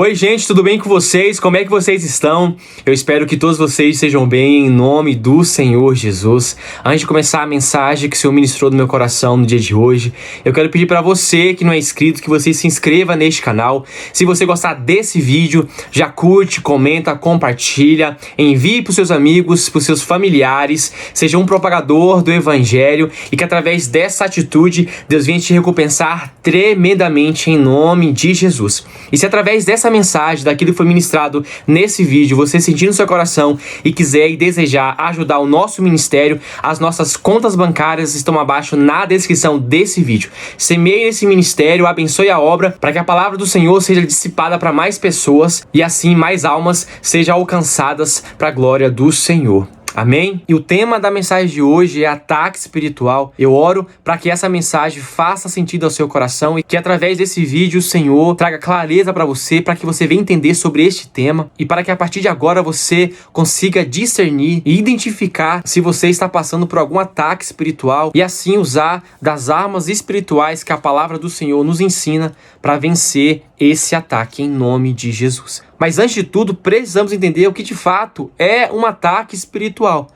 Oi, gente, tudo bem com vocês? Como é que vocês estão? Eu espero que todos vocês estejam bem em nome do Senhor Jesus. Antes de começar a mensagem que o Senhor ministrou no meu coração no dia de hoje, eu quero pedir para você que não é inscrito, que você se inscreva neste canal. Se você gostar desse vídeo, já curte, comenta, compartilha, envie para os seus amigos, para os seus familiares, seja um propagador do Evangelho e que através dessa atitude, Deus venha te recompensar tremendamente em nome de Jesus. E se através dessa mensagem, daquilo que foi ministrado nesse vídeo, você sentir no seu coração e quiser e desejar ajudar o nosso ministério, as nossas contas bancárias estão abaixo na descrição desse vídeo. Semeie nesse ministério, abençoe a obra, para que a palavra do Senhor seja dissipada para mais pessoas e assim mais almas sejam alcançadas para a glória do Senhor. Amém? E o tema da mensagem de hoje é ataque espiritual. Eu oro para que essa mensagem faça sentido ao seu coração e que através desse vídeo o Senhor traga clareza para você, para que você venha entender sobre este tema e para que a partir de agora você consiga discernir e identificar se você está passando por algum ataque espiritual e assim usar das armas espirituais que a palavra do Senhor nos ensina para vencer esse ataque em nome de Jesus. Mas antes de tudo, precisamos entender o que de fato é um ataque espiritual.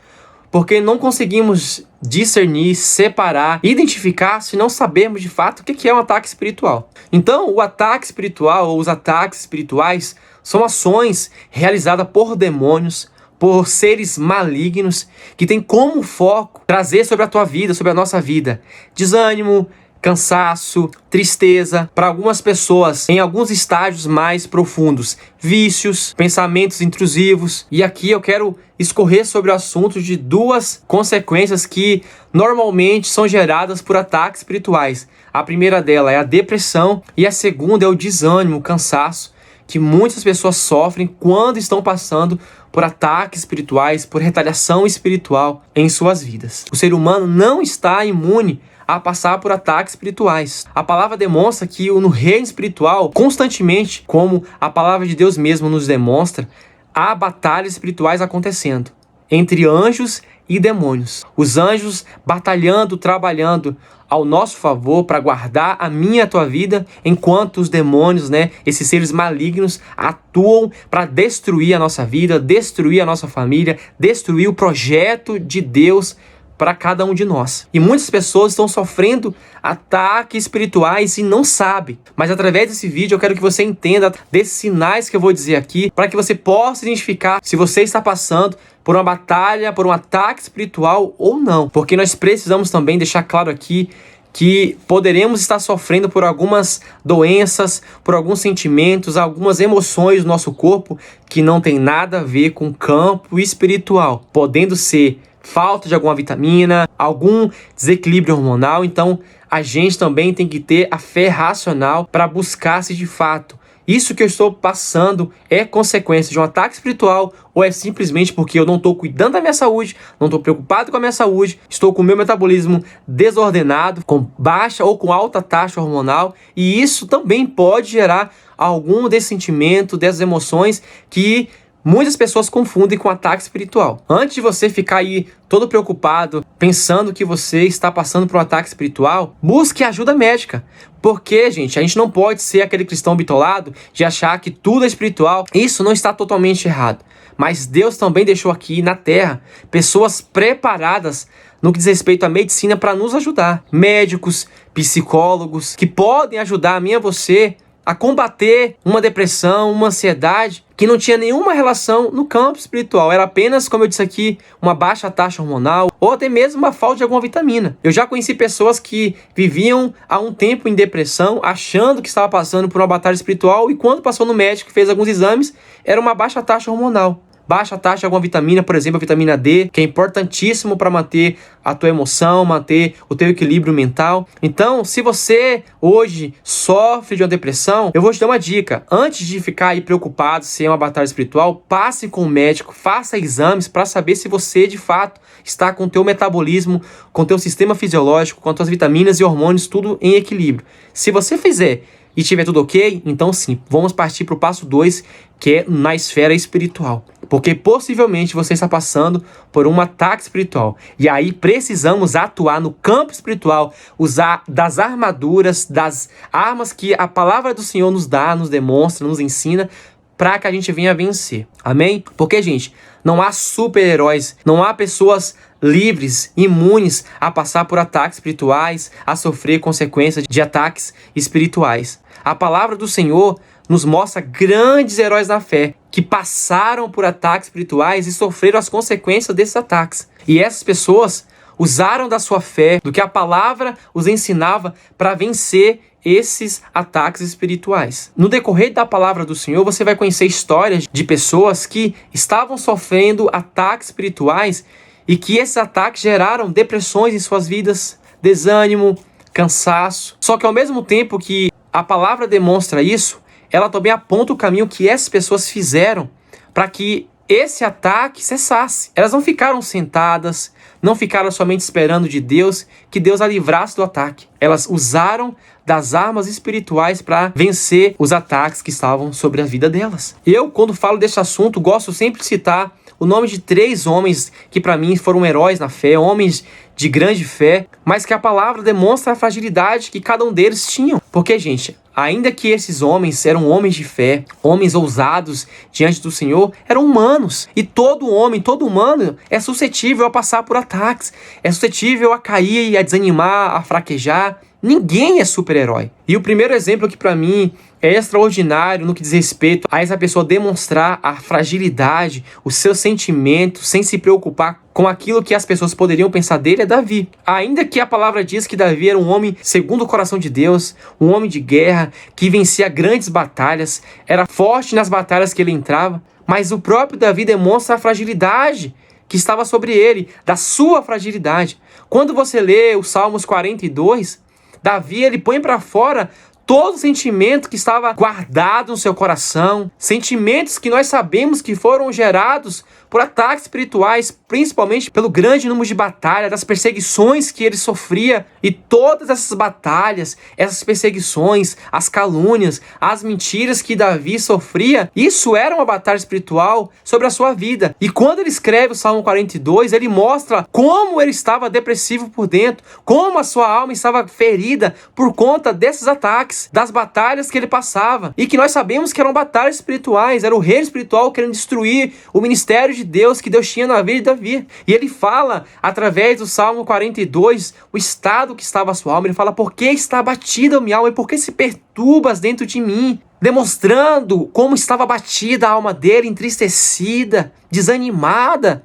Porque não conseguimos discernir, separar, identificar se não sabermos de fato o que é um ataque espiritual. Então, o ataque espiritual ou os ataques espirituais são ações realizadas por demônios, por seres malignos, que têm como foco trazer sobre a tua vida, sobre a nossa vida, desânimo, cansaço, tristeza, para algumas pessoas em alguns estágios mais profundos, vícios, pensamentos intrusivos. E aqui eu quero escorrer sobre o assunto de duas consequências que normalmente são geradas por ataques espirituais. A primeira dela é a depressão e a segunda é o desânimo, o cansaço, que muitas pessoas sofrem quando estão passando por ataques espirituais, por retaliação espiritual em suas vidas. O ser humano não está imune a passar por ataques espirituais. A palavra demonstra que no reino espiritual, constantemente, como a palavra de Deus mesmo nos demonstra, há batalhas espirituais acontecendo entre anjos e demônios. Os anjos batalhando, trabalhando ao nosso favor para guardar a minha e a tua vida, enquanto os demônios, esses seres malignos, atuam para destruir a nossa vida, destruir a nossa família, destruir o projeto de Deus para cada um de nós. E muitas pessoas estão sofrendo ataques espirituais e não sabem. Mas através desse vídeo eu quero que você entenda desses sinais que eu vou dizer aqui, para que você possa identificar se você está passando por uma batalha, por um ataque espiritual ou não. Porque nós precisamos também deixar claro aqui que poderemos estar sofrendo por algumas doenças, por alguns sentimentos, algumas emoções do nosso corpo que não tem nada a ver com o campo espiritual, podendo ser falta de alguma vitamina, algum desequilíbrio hormonal. Então a gente também tem que ter a fé racional para buscar se de fato isso que eu estou passando é consequência de um ataque espiritual ou é simplesmente porque eu não estou cuidando da minha saúde, não estou preocupado com a minha saúde, estou com o meu metabolismo desordenado, com baixa ou com alta taxa hormonal, e isso também pode gerar algum desse sentimento, dessas emoções que muitas pessoas confundem com ataque espiritual. Antes de você ficar aí todo preocupado, pensando que você está passando por um ataque espiritual, busque ajuda médica. Porque, gente, a gente não pode ser aquele cristão bitolado de achar que tudo é espiritual. Isso não está totalmente errado. Mas Deus também deixou aqui na terra pessoas preparadas no que diz respeito à medicina para nos ajudar. Médicos, psicólogos, que podem ajudar a mim e a você a combater uma depressão, uma ansiedade que não tinha nenhuma relação no campo espiritual. Era apenas, como eu disse aqui, uma baixa taxa hormonal ou até mesmo uma falta de alguma vitamina. Eu já conheci pessoas que viviam há um tempo em depressão, achando que estava passando por uma batalha espiritual, e quando passou no médico e fez alguns exames, era uma baixa taxa hormonal. Baixa taxa de alguma vitamina, por exemplo, a vitamina D, que é importantíssimo para manter a tua emoção, manter o teu equilíbrio mental. Então, se você hoje sofre de uma depressão, eu vou te dar uma dica. Antes de ficar aí preocupado se é uma batalha espiritual, passe com o médico, faça exames para saber se você, de fato, está com o teu metabolismo, com o teu sistema fisiológico, com as tuas vitaminas e hormônios, tudo em equilíbrio. Se você fizer e tiver tudo ok, então sim, vamos partir para o passo 2, que é na esfera espiritual. Porque possivelmente você está passando por um ataque espiritual. E aí precisamos atuar no campo espiritual, usar das armaduras, das armas que a palavra do Senhor nos dá, nos demonstra, nos ensina, para que a gente venha vencer. Amém? Porque, gente, não há super-heróis, não há pessoas livres, imunes a passar por ataques espirituais, a sofrer consequências de ataques espirituais. A palavra do Senhor nos mostra grandes heróis da fé que passaram por ataques espirituais e sofreram as consequências desses ataques. E essas pessoas usaram da sua fé, do que a palavra os ensinava, para vencer esses ataques espirituais. No decorrer da palavra do Senhor, você vai conhecer histórias de pessoas que estavam sofrendo ataques espirituais e que esses ataques geraram depressões em suas vidas, desânimo, cansaço. Só que ao mesmo tempo que a palavra demonstra isso, ela também aponta o caminho que essas pessoas fizeram para que esse ataque cessasse. Elas não ficaram sentadas, não ficaram somente esperando de Deus que Deus a livrasse do ataque. Elas usaram das armas espirituais para vencer os ataques que estavam sobre a vida delas. Eu, quando falo desse assunto, gosto sempre de citar o nome de 3 homens que para mim foram heróis na fé, homens de grande fé, mas que a palavra demonstra a fragilidade que cada um deles tinham. Porque, gente, ainda que esses homens eram homens de fé, homens ousados diante do Senhor, eram humanos. E todo homem, todo humano é suscetível a passar por ataques, é suscetível a cair e a desanimar, a fraquejar. Ninguém é super-herói. E o primeiro exemplo que para mim é extraordinário no que diz respeito a essa pessoa demonstrar a fragilidade, os seus sentimentos, sem se preocupar com aquilo que as pessoas poderiam pensar dele, é Davi. Ainda que a palavra diz que Davi era um homem segundo o coração de Deus, um homem de guerra, que vencia grandes batalhas, era forte nas batalhas que ele entrava, mas o próprio Davi demonstra a fragilidade que estava sobre ele, da sua fragilidade. Quando você lê os Salmos 42, Davi, ele põe para fora todo o sentimento que estava guardado no seu coração, sentimentos que nós sabemos que foram gerados por ataques espirituais, principalmente pelo grande número de batalhas, das perseguições que ele sofria. E todas essas batalhas, essas perseguições, as calúnias, as mentiras que Davi sofria, isso era uma batalha espiritual sobre a sua vida. E quando ele escreve o Salmo 42, ele mostra como ele estava depressivo por dentro, como a sua alma estava ferida por conta desses ataques, das batalhas que ele passava. E que nós sabemos que eram batalhas espirituais, era o rei espiritual querendo destruir o ministério de Deus que Deus tinha na vida de Davi. E ele fala, através do Salmo 42, o estado que estava a sua alma. Ele fala: por que está abatida a minha alma e por que se perturbas dentro de mim? Demonstrando como estava abatida a alma dele, entristecida, desanimada.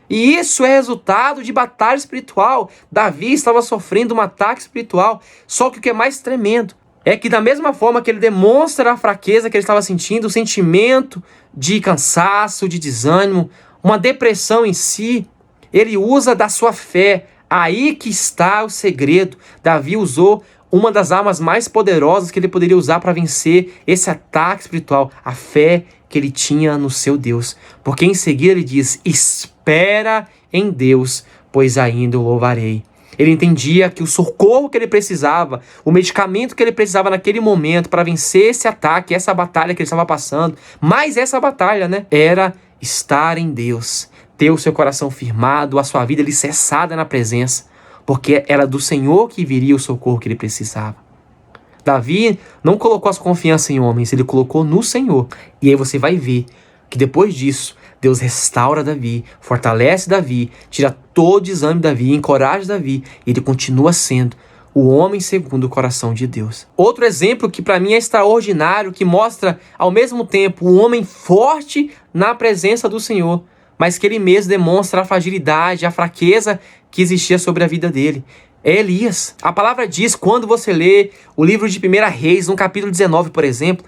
E isso é resultado de batalha espiritual. Davi estava sofrendo um ataque espiritual. Só que o que é mais tremendo é que da mesma forma que ele demonstra a fraqueza que ele estava sentindo, o sentimento de cansaço, de desânimo, uma depressão em si, ele usa da sua fé. Aí que está o segredo. Davi usou uma das armas mais poderosas que ele poderia usar para vencer esse ataque espiritual, a fé que ele tinha no seu Deus. Porque em seguida ele diz: espera em Deus, pois ainda o louvarei. Ele entendia que o socorro que ele precisava, o medicamento que ele precisava naquele momento para vencer esse ataque, essa batalha que ele estava passando, mas essa batalha, era estar em Deus, ter o seu coração firmado, a sua vida alicerçada na presença, porque era do Senhor que viria o socorro que ele precisava. Davi não colocou a sua confiança em homens, ele colocou no Senhor. E aí você vai ver que depois disso, Deus restaura Davi, fortalece Davi, tira todo o desânimo de Davi, encoraja Davi, e ele continua sendo o homem segundo o coração de Deus. Outro exemplo que para mim é extraordinário, que mostra ao mesmo tempo um homem forte na presença do Senhor, mas que ele mesmo demonstra a fragilidade, a fraqueza que existia sobre a vida dele. É Elias. A palavra diz, quando você lê o livro de 1 Reis, no capítulo 19, por exemplo,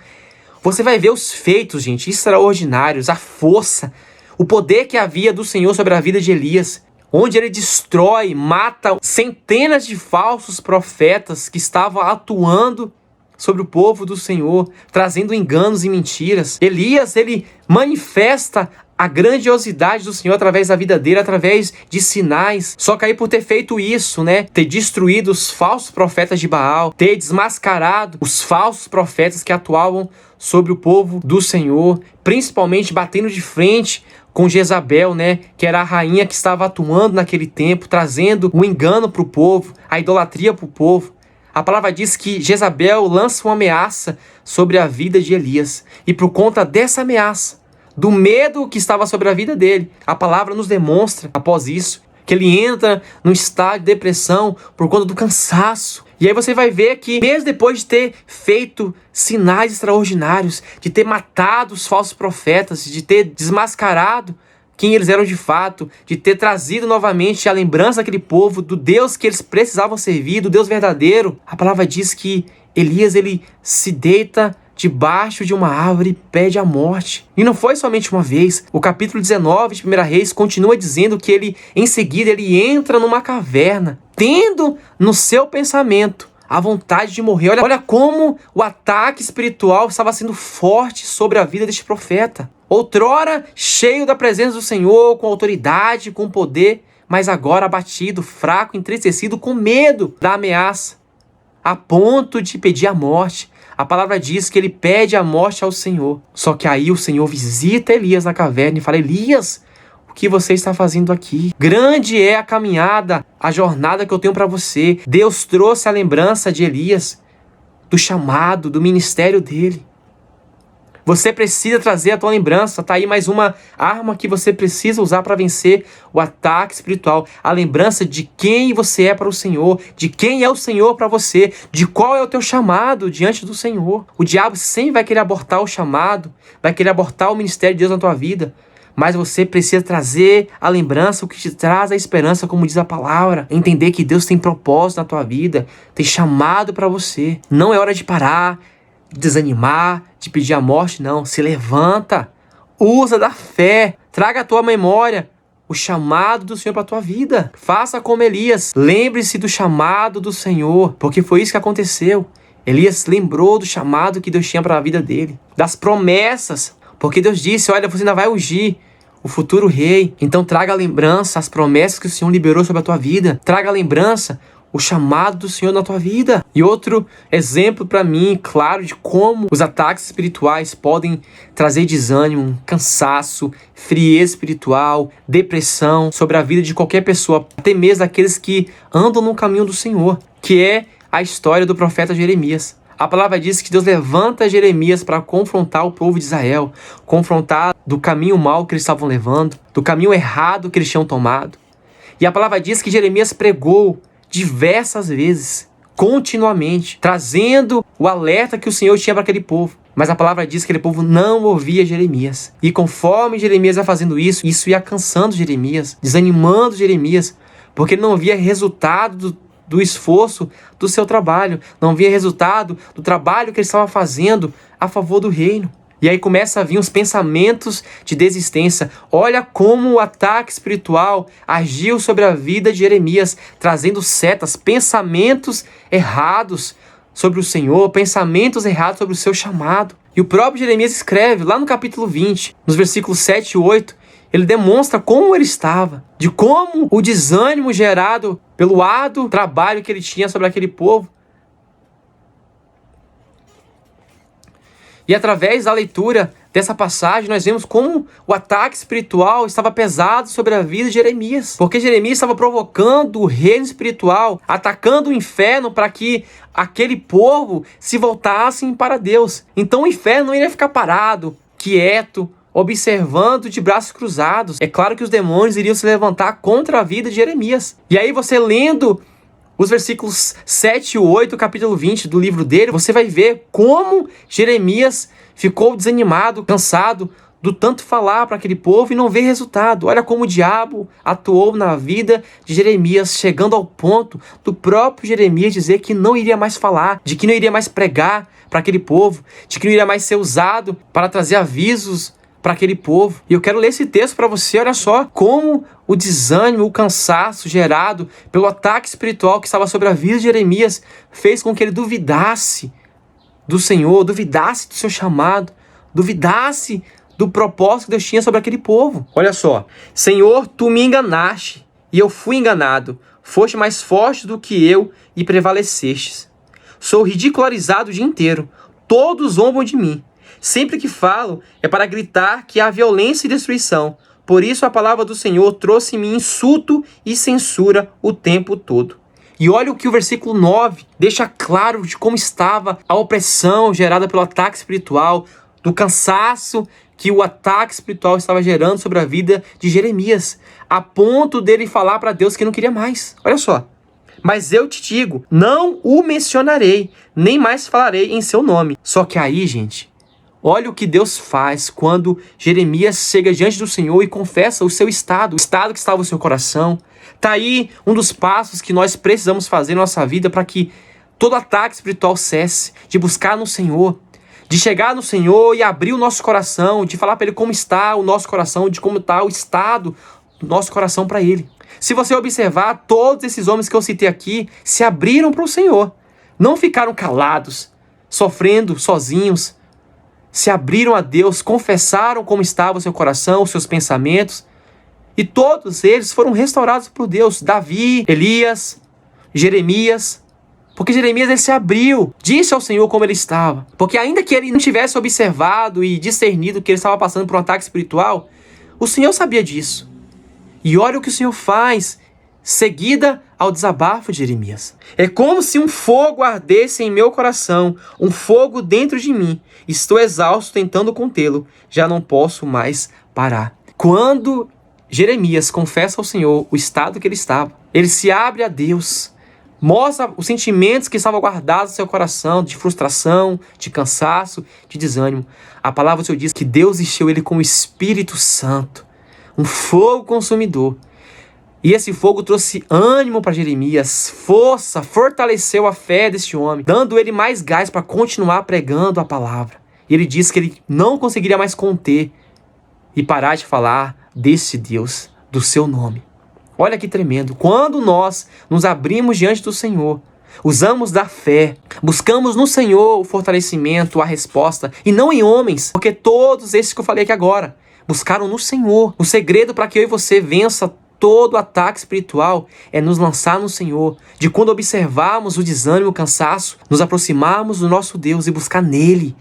você vai ver os feitos, gente, extraordinários, a força, o poder que havia do Senhor sobre a vida de Elias, onde ele destrói, mata centenas de falsos profetas que estavam atuando sobre o povo do Senhor, trazendo enganos e mentiras. Elias, ele manifesta a grandiosidade do Senhor através da vida dele, através de sinais. Só que aí por ter feito isso, né, ter destruído os falsos profetas de Baal, ter desmascarado os falsos profetas que atuavam sobre o povo do Senhor, principalmente batendo de frente com Jezabel, né, que era a rainha que estava atuando naquele tempo, trazendo o engano para o povo, a idolatria para o povo. A palavra diz que Jezabel lança uma ameaça sobre a vida de Elias. E por conta dessa ameaça, do medo que estava sobre a vida dele, a palavra nos demonstra, após isso, que ele entra num estado de depressão por conta do cansaço. E aí você vai ver que, mesmo depois de ter feito sinais extraordinários, de ter matado os falsos profetas, de ter desmascarado quem eles eram de fato, de ter trazido novamente a lembrança daquele povo, do Deus que eles precisavam servir, do Deus verdadeiro, a palavra diz que Elias, ele se deita debaixo de uma árvore e pede a morte. E não foi somente uma vez. O capítulo 19 de 1 Reis continua dizendo que ele, em seguida, ele entra numa caverna, tendo no seu pensamento a vontade de morrer. Olha como o ataque espiritual estava sendo forte sobre a vida deste profeta. Outrora, cheio da presença do Senhor, com autoridade, com poder, mas agora abatido, fraco, entristecido, com medo da ameaça, a ponto de pedir a morte. A palavra diz que ele pede a morte ao Senhor. Só que aí o Senhor visita Elias na caverna e fala: Elias, o que você está fazendo aqui? Grande é a caminhada, a jornada que eu tenho para você. Deus trouxe a lembrança de Elias, do chamado, do ministério dele. Você precisa trazer a tua lembrança. Tá aí mais uma arma que você precisa usar para vencer o ataque espiritual. A lembrança de quem você é para o Senhor, de quem é o Senhor para você, de qual é o teu chamado diante do Senhor. O diabo sempre vai querer abortar o chamado, vai querer abortar o ministério de Deus na tua vida. Mas você precisa trazer a lembrança, o que te traz a esperança, como diz a palavra. Entender que Deus tem propósito na tua vida, tem chamado para você. Não é hora de parar, de desanimar, de pedir a morte, não. Se levanta, usa da fé, traga à tua memória o chamado do Senhor para a tua vida. Faça como Elias, lembre-se do chamado do Senhor, porque foi isso que aconteceu. Elias lembrou do chamado que Deus tinha para a vida dele, das promessas, porque Deus disse: olha, você ainda vai ungir o futuro rei. Então traga a lembrança, as promessas que o Senhor liberou sobre a tua vida. Traga a lembrança, o chamado do Senhor na tua vida. E outro exemplo para mim, claro, de como os ataques espirituais podem trazer desânimo, cansaço, frieza espiritual, depressão sobre a vida de qualquer pessoa, até mesmo daqueles que andam no caminho do Senhor, que é a história do profeta Jeremias. A palavra diz que Deus levanta Jeremias para confrontar o povo de Israel, confrontar do caminho mau que eles estavam levando, do caminho errado que eles tinham tomado. E a palavra diz que Jeremias pregou diversas vezes, continuamente, trazendo o alerta que o Senhor tinha para aquele povo. Mas a palavra diz que aquele povo não ouvia Jeremias. E conforme Jeremias ia fazendo isso, isso ia cansando Jeremias, desanimando Jeremias, porque ele não via resultado do esforço do seu trabalho, não via resultado do trabalho que ele estava fazendo a favor do reino. E aí começa a vir os pensamentos de desistência. Olha como o ataque espiritual agiu sobre a vida de Jeremias, trazendo setas, pensamentos errados sobre o Senhor, pensamentos errados sobre o seu chamado. E o próprio Jeremias escreve lá no capítulo 20, nos versículos 7 e 8, ele demonstra como ele estava, de como o desânimo gerado pelo árduo trabalho que ele tinha sobre aquele povo. E através da leitura dessa passagem, nós vemos como o ataque espiritual estava pesado sobre a vida de Jeremias. Porque Jeremias estava provocando o reino espiritual, atacando o inferno para que aquele povo se voltassem para Deus. Então o inferno não iria ficar parado, quieto, observando de braços cruzados. É claro que os demônios iriam se levantar contra a vida de Jeremias. E aí você lendo os versículos 7 e 8, capítulo 20 do livro dele, você vai ver como Jeremias ficou desanimado, cansado do tanto falar para aquele povo e não ver resultado. Olha como o diabo atuou na vida de Jeremias, chegando ao ponto do próprio Jeremias dizer que não iria mais falar, de que não iria mais pregar para aquele povo, de que não iria mais ser usado para trazer avisos para aquele povo. E eu quero ler esse texto para você. Olha só como o desânimo, o cansaço gerado pelo ataque espiritual que estava sobre a vida de Jeremias fez com que ele duvidasse do Senhor, duvidasse do seu chamado, duvidasse do propósito que Deus tinha sobre aquele povo. Olha só. Senhor, tu me enganaste e eu fui enganado. Foste mais forte do que eu e prevalecestes. Sou ridicularizado o dia inteiro. Todos zombam de mim. Sempre que falo é para gritar que há violência e destruição. Por isso a palavra do Senhor trouxe-me insulto e censura o tempo todo. E olha o que o versículo 9 deixa claro de como estava a opressão gerada pelo ataque espiritual, do cansaço que o ataque espiritual estava gerando sobre a vida de Jeremias, a ponto dele falar para Deus que não queria mais. Olha só. Mas eu te digo, não o mencionarei, nem mais falarei em seu nome. Só que aí, gente, olha o que Deus faz quando Jeremias chega diante do Senhor e confessa o seu estado, o estado que estava no seu coração. Tá aí um dos passos que nós precisamos fazer na nossa vida para que todo ataque espiritual cesse, de buscar no Senhor, de chegar no Senhor e abrir o nosso coração, de falar para Ele como está o nosso coração, de como está o estado do nosso coração para Ele. Se você observar, todos esses homens que eu citei aqui se abriram para o Senhor. Não ficaram calados, sofrendo sozinhos. Se abriram a Deus, confessaram como estava o seu coração, os seus pensamentos. E todos eles foram restaurados por Deus. Davi, Elias, Jeremias. Porque Jeremias ele se abriu, disse ao Senhor como ele estava. Porque ainda que ele não tivesse observado e discernido que ele estava passando por um ataque espiritual, o Senhor sabia disso. E olha o que o Senhor faz, seguida ao desabafo de Jeremias. É como se um fogo ardesse em meu coração, um fogo dentro de mim. Estou exausto tentando contê-lo, já não posso mais parar. Quando Jeremias confessa ao Senhor o estado que ele estava, ele se abre a Deus, mostra os sentimentos que estavam guardados no seu coração, de frustração, de cansaço, de desânimo. A palavra do Senhor diz que Deus encheu ele com o Espírito Santo, um fogo consumidor. E esse fogo trouxe ânimo para Jeremias, força, fortaleceu a fé deste homem, dando ele mais gás para continuar pregando a palavra. E ele disse que ele não conseguiria mais conter e parar de falar desse Deus, do seu nome. Olha que tremendo. Quando nós nos abrimos diante do Senhor, usamos da fé, buscamos no Senhor o fortalecimento, a resposta, e não em homens, porque todos esses que eu falei aqui agora buscaram no Senhor. O segredo para que eu e você vença todo ataque espiritual é nos lançar no Senhor, de quando observarmos o desânimo e o cansaço, nos aproximarmos do nosso Deus e buscar nele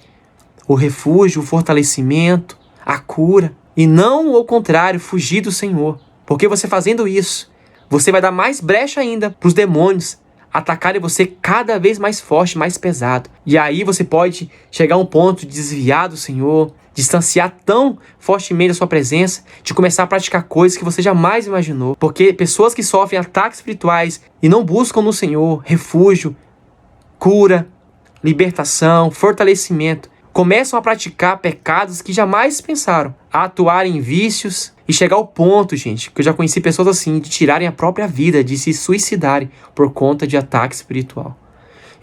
o refúgio, o fortalecimento, a cura, e não ao contrário, fugir do Senhor. Porque você fazendo isso, você vai dar mais brecha ainda para os demônios atacarem você cada vez mais forte, mais pesado. E aí você pode chegar a um ponto de desviar do Senhor, distanciar tão fortemente da sua presença, de começar a praticar coisas que você jamais imaginou. Porque pessoas que sofrem ataques espirituais e não buscam no Senhor refúgio, cura, libertação, fortalecimento, começam a praticar pecados que jamais pensaram, a atuar em vícios e chegar ao ponto, gente, que eu já conheci pessoas assim, de tirarem a própria vida, de se suicidarem por conta de ataque espiritual.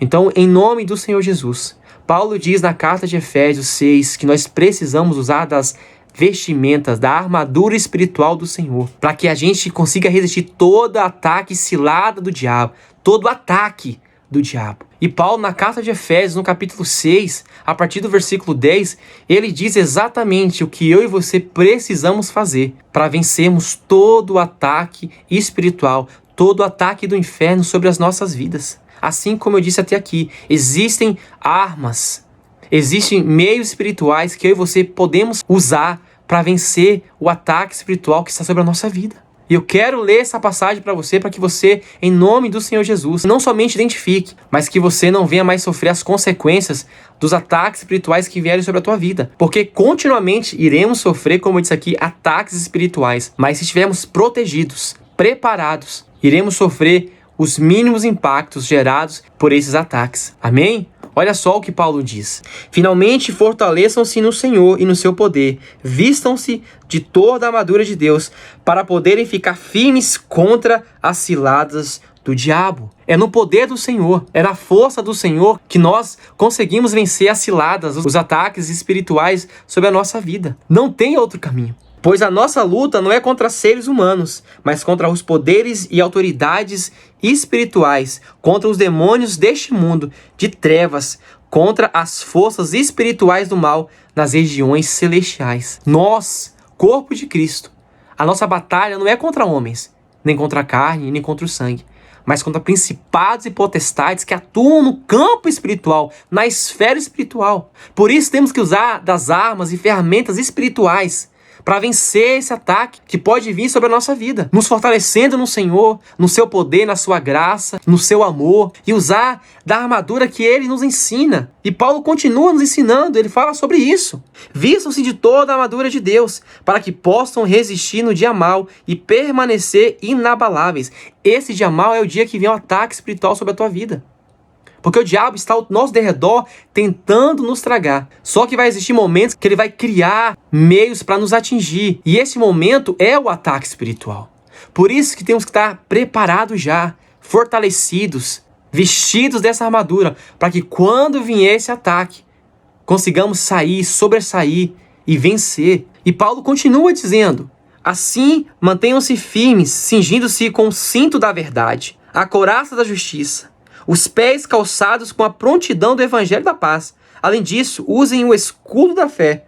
Então, em nome do Senhor Jesus, Paulo diz na carta de Efésios 6 que nós precisamos usar das vestimentas, da armadura espiritual do Senhor, para que a gente consiga resistir todo ataque cilada do diabo, todo ataque do diabo. E Paulo, na carta de Efésios, no capítulo 6, a partir do versículo 10, ele diz exatamente o que eu e você precisamos fazer para vencermos todo o ataque espiritual, todo o ataque do inferno sobre as nossas vidas. Assim como eu disse até aqui, existem armas, existem meios espirituais que eu e você podemos usar para vencer o ataque espiritual que está sobre a nossa vida. E eu quero ler essa passagem para você, para que você, em nome do Senhor Jesus, não somente identifique, mas que você não venha mais sofrer as consequências dos ataques espirituais que vierem sobre a tua vida. Porque continuamente iremos sofrer, como eu disse aqui, ataques espirituais. Mas se estivermos protegidos, preparados, iremos sofrer os mínimos impactos gerados por esses ataques. Amém? Olha só o que Paulo diz. Finalmente fortaleçam-se no Senhor e no seu poder. Vistam-se de toda a armadura de Deus para poderem ficar firmes contra as ciladas do diabo. É no poder do Senhor, é na força do Senhor que nós conseguimos vencer as ciladas, os ataques espirituais sobre a nossa vida. Não tem outro caminho. Pois a nossa luta não é contra seres humanos, mas contra os poderes e autoridades espirituais, contra os demônios deste mundo de trevas, contra as forças espirituais do mal nas regiões celestiais. Nós, corpo de Cristo, a nossa batalha não é contra homens, nem contra a carne, nem contra o sangue, mas contra principados e potestades que atuam no campo espiritual, na esfera espiritual. Por isso temos que usar das armas e ferramentas espirituais para vencer esse ataque que pode vir sobre a nossa vida, nos fortalecendo no Senhor, no seu poder, na sua graça, no seu amor, e usar da armadura que ele nos ensina. E Paulo continua nos ensinando, ele fala sobre isso. Vistam-se de toda a armadura de Deus, para que possam resistir no dia mau e permanecer inabaláveis. Esse dia mau é o dia que vem um ataque espiritual sobre a tua vida. Porque o diabo está ao nosso derredor tentando nos tragar. Só que vai existir momentos que ele vai criar meios para nos atingir. E esse momento é o ataque espiritual. Por isso que temos que estar preparados já, fortalecidos, vestidos dessa armadura, para que quando vier esse ataque, consigamos sair, sobressair e vencer. E Paulo continua dizendo: assim, mantenham-se firmes, cingindo-se com o cinto da verdade, a couraça da justiça, os pés calçados com a prontidão do evangelho da paz. Além disso, usem o escudo da fé,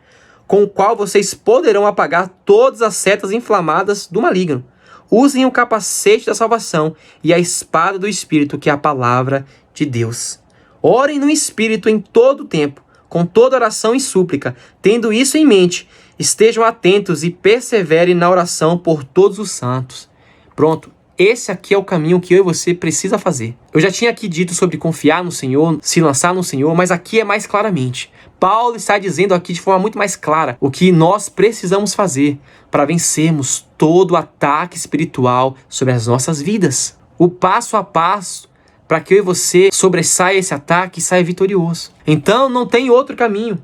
com o qual vocês poderão apagar todas as setas inflamadas do maligno. Usem o capacete da salvação e a espada do Espírito, que é a palavra de Deus. Orem no Espírito em todo o tempo, com toda oração e súplica. Tendo isso em mente, estejam atentos e perseverem na oração por todos os santos. Pronto. Esse aqui é o caminho que eu e você precisa fazer. Eu já tinha aqui dito sobre confiar no Senhor, se lançar no Senhor, mas aqui é mais claramente. Paulo está dizendo aqui de forma muito mais clara o que nós precisamos fazer para vencermos todo o ataque espiritual sobre as nossas vidas. O passo a passo para que eu e você sobressaia esse ataque e saia vitorioso. Então não tem outro caminho,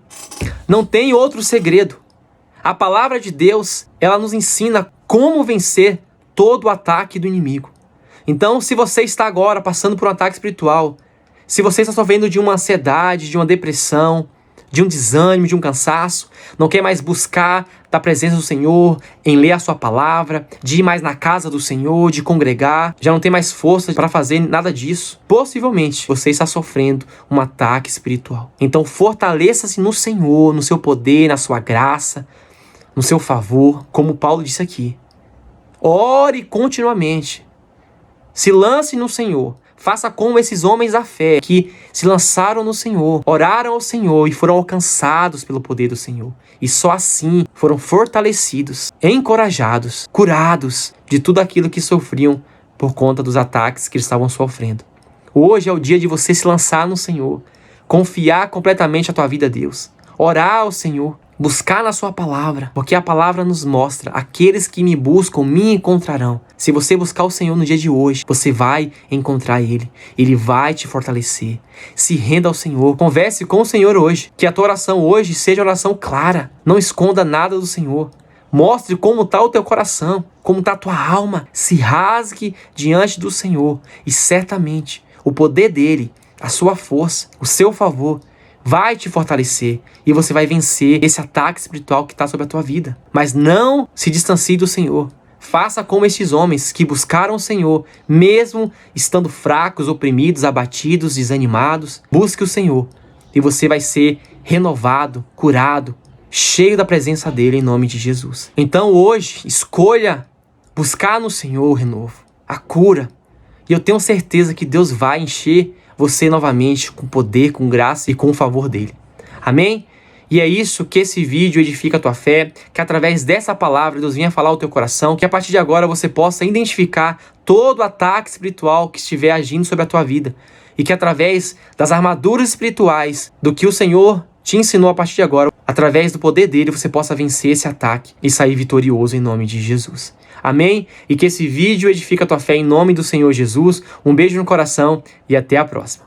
não tem outro segredo. A palavra de Deus, ela nos ensina como vencer todo o ataque do inimigo. Então, se você está agora passando por um ataque espiritual, se você está sofrendo de uma ansiedade, de uma depressão, de um desânimo, de um cansaço, não quer mais buscar da presença do Senhor, em ler a sua palavra, de ir mais na casa do Senhor, de congregar, já não tem mais força para fazer nada disso, possivelmente você está sofrendo um ataque espiritual. Então, fortaleça-se no Senhor, no seu poder, na sua graça, no seu favor, como Paulo disse aqui. Ore continuamente. Se lance no Senhor. Faça como esses homens da fé que se lançaram no Senhor, oraram ao Senhor e foram alcançados pelo poder do Senhor. E só assim foram fortalecidos, encorajados, curados de tudo aquilo que sofriam por conta dos ataques que eles estavam sofrendo. Hoje é o dia de você se lançar no Senhor, confiar completamente a tua vida a Deus, orar ao Senhor, buscar na sua palavra, porque a palavra nos mostra: aqueles que me buscam me encontrarão. Se você buscar o Senhor no dia de hoje, você vai encontrar Ele. Ele vai te fortalecer. Se renda ao Senhor. Converse com o Senhor hoje. Que a tua oração hoje seja oração clara. Não esconda nada do Senhor. Mostre como está o teu coração, como está a tua alma. Se rasgue diante do Senhor e certamente o poder dEle, a sua força, o seu favor, vai te fortalecer e você vai vencer esse ataque espiritual que está sobre a tua vida. Mas não se distancie do Senhor. Faça como estes homens que buscaram o Senhor, mesmo estando fracos, oprimidos, abatidos, desanimados. Busque o Senhor e você vai ser renovado, curado, cheio da presença dEle em nome de Jesus. Então hoje, escolha buscar no Senhor o renovo, a cura. E eu tenho certeza que Deus vai encher você novamente com poder, com graça e com o favor dEle. Amém? E é isso que esse vídeo edifica a tua fé, que através dessa palavra Deus venha falar ao teu coração, que a partir de agora você possa identificar todo o ataque espiritual que estiver agindo sobre a tua vida. E que através das armaduras espirituais, do que o Senhor te ensinou a partir de agora, através do poder dEle, você possa vencer esse ataque e sair vitorioso em nome de Jesus. Amém? E que esse vídeo edifique a tua fé em nome do Senhor Jesus. Um beijo no coração e até a próxima.